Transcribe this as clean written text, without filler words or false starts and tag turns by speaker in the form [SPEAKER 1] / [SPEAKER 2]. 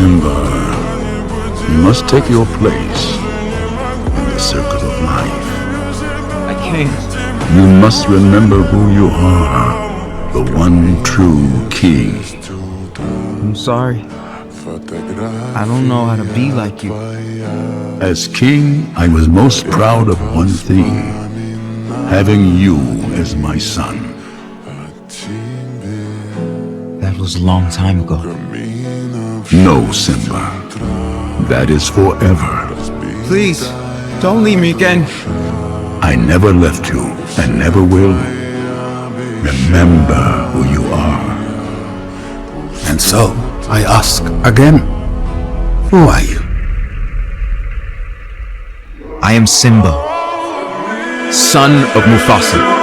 [SPEAKER 1] Simba, you must take your place in the circle of life.
[SPEAKER 2] I can't.
[SPEAKER 1] You must remember who you are, the one true king.
[SPEAKER 2] I'm sorry. I don't know how to be like you.
[SPEAKER 1] As king, I was most proud of one thing, having you as my son.
[SPEAKER 2] That was a long time ago.
[SPEAKER 1] No, Simba. That is forever.
[SPEAKER 2] Please, don't leave me again.
[SPEAKER 1] I never left you and never will. Remember who you are. And so, I ask again, who are you?
[SPEAKER 2] I am Simba, son of Mufasa.